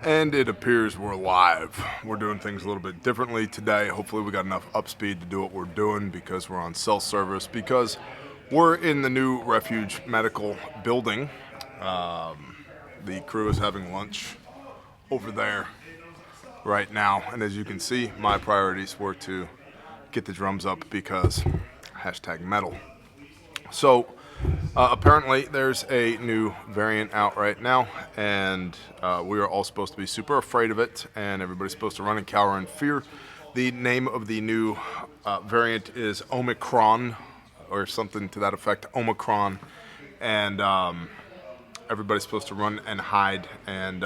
And it appears we're live. We're doing things a little bit differently today. Hopefully we got enough upspeed to do what we're doing because we're on cell service, because we're in the new Refuge Medical building. The crew is having lunch over there right now. And as you can see, my priorities were to get the drums up because #metal. So apparently there's a new variant out right now, and we are all supposed to be super afraid of it, and everybody's supposed to run and cower in fear. The name of the new variant is Omicron, or something to that effect, Omicron, and everybody's supposed to run and hide and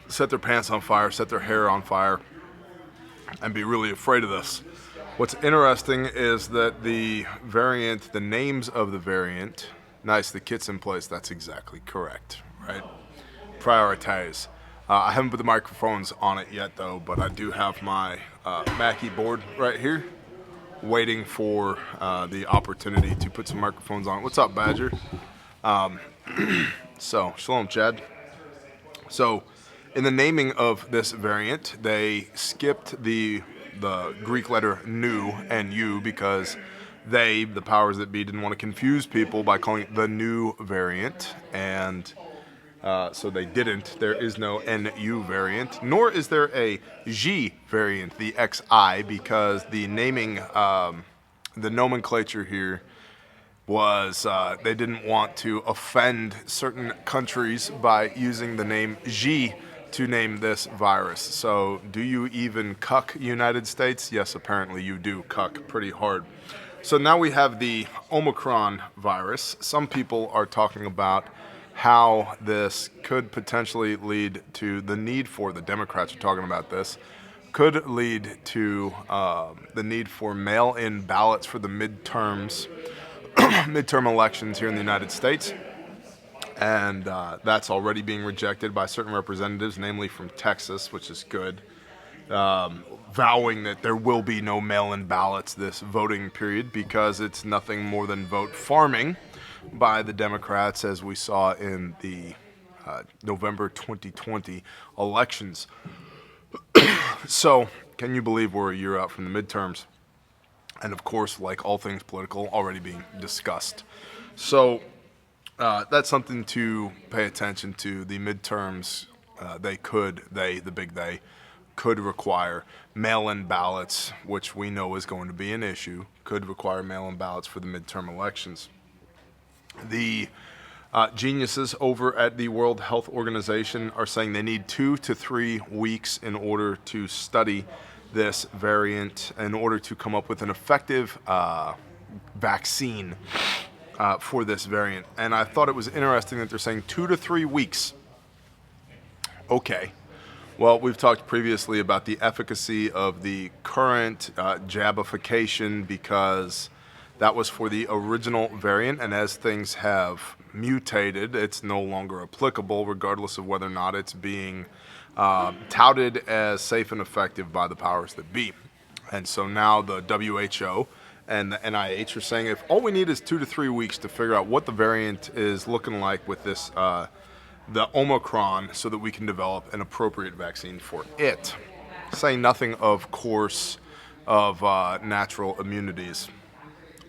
set their pants on fire, set their hair on fire, and be really afraid of this. What's interesting is that the variant, the names of the variant, nice, the kit's in place, that's exactly correct, right? Prioritize. I haven't put the microphones on it yet though, but I do have my Mackie board right here, waiting for the opportunity to put some microphones on it. What's up, Badger? So, shalom, Chad. So, in the naming of this variant, they skipped the Greek letter nu, N-U, because the powers that be, didn't want to confuse people by calling it the new variant, and so they didn't. There is no NU variant, nor is there a G variant, the XI, because the naming, the nomenclature here was they didn't want to offend certain countries by using the name G to name this virus. So do you even cuck United States? Yes, apparently you do cuck pretty hard. So now we have the Omicron virus. Some people are talking about how this could potentially lead to the need for, the Democrats are talking about this, could lead to the need for mail-in ballots for the midterm elections here in the United States. And that's already being rejected by certain representatives, namely from Texas, which is good, vowing that there will be no mail-in ballots this voting period because it's nothing more than vote farming by the Democrats, as we saw in the November 2020 elections. So, can you believe we're a year out from the midterms? And of course, like all things political, already being discussed. So, that's something to pay attention to. The midterms, the big they, could require mail-in ballots, which we know is going to be an issue, could require mail-in ballots for the midterm elections. The geniuses over at the World Health Organization are saying they need 2 to 3 weeks in order to study this variant, in order to come up with an effective vaccine for this variant. And I thought it was interesting that they're saying 2 to 3 weeks. Okay. Well, we've talked previously about the efficacy of the current jabification, because that was for the original variant, and as things have mutated, it's no longer applicable, regardless of whether or not it's being touted as safe and effective by the powers that be. And so now the WHO and the NIH are saying if all we need is 2 to 3 weeks to figure out what the variant is looking like with this, the Omicron, so that we can develop an appropriate vaccine for it. Saying nothing, of course, of natural immunities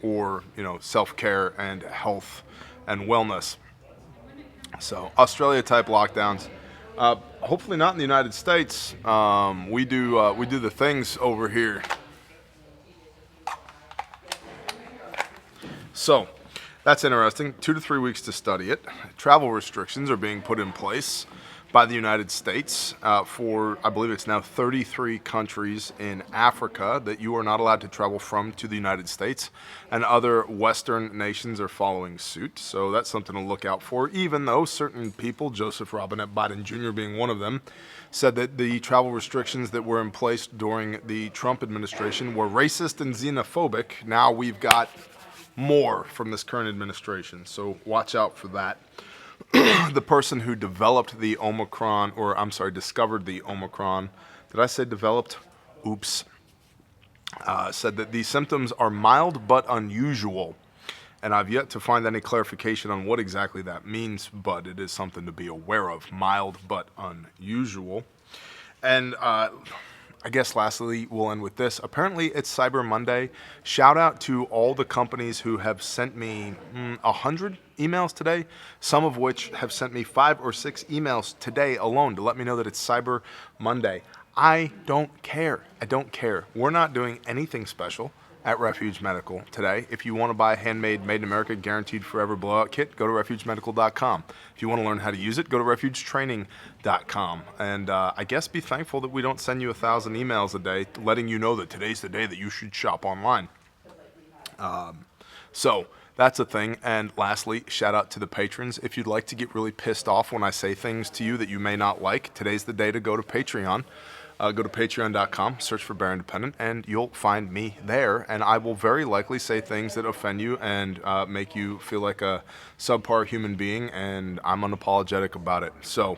or, self-care and health and wellness. So Australia-type lockdowns. Hopefully not in the United States. We do the things over here. So, that's interesting. 2 to 3 weeks to study it. Travel restrictions are being put in place by the United States for, I believe it's now 33 countries in Africa that you are not allowed to travel from to the United States, and other Western nations are following suit. So that's something to look out for, even though certain people, Joseph Robinette Biden Jr. being one of them, said that the travel restrictions that were in place during the Trump administration were racist and xenophobic. Now we've got more from this current administration, so watch out for that. The person who developed the Omicron, discovered the Omicron, did I say developed? Oops. Said that the symptoms are mild but unusual, And I've yet to find any clarification on what exactly that means, but it is something to be aware of. Mild but unusual. And I guess lastly, we'll end with this. Apparently, it's Cyber Monday. Shout out to all the companies who have sent me 100 emails today, some of which have sent me 5 or 6 emails today alone to let me know that it's Cyber Monday. I don't care. I don't care. We're not doing anything special at Refuge Medical today. If you want to buy a handmade, made in America, guaranteed forever blowout kit, go to refugemedical.com. If you want to learn how to use it, go to refugetraining.com. And I guess be thankful that we don't send you 1,000 emails a day letting you know that today's the day that you should shop online. So that's a thing. And lastly, shout out to the patrons. If you'd like to get really pissed off when I say things to you that you may not like, today's the day to go to Patreon. Go to patreon.com, search for Bear Independent, and you'll find me there. And I will very likely say things that offend you and make you feel like a subpar human being, and I'm unapologetic about it. So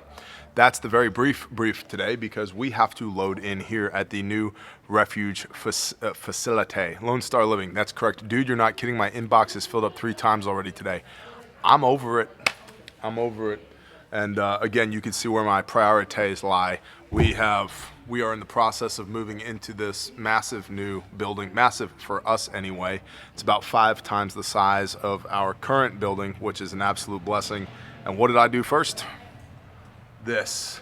that's the very brief today, because we have to load in here at the new Refuge facility. Lone Star Living, that's correct. Dude, you're not kidding. My inbox is filled up 3 times already today. I'm over it. And again, you can see where my priorities lie. We are in the process of moving into this massive new building, massive for us anyway. It's about 5 times the size of our current building, which is an absolute blessing. And what did I do first? This.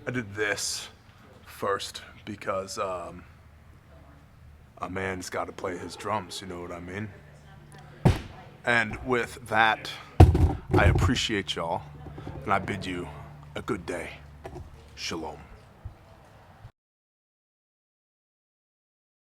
I did this first because a man's got to play his drums, you know what I mean? And with that, I appreciate y'all, and I bid you a good day. Shalom.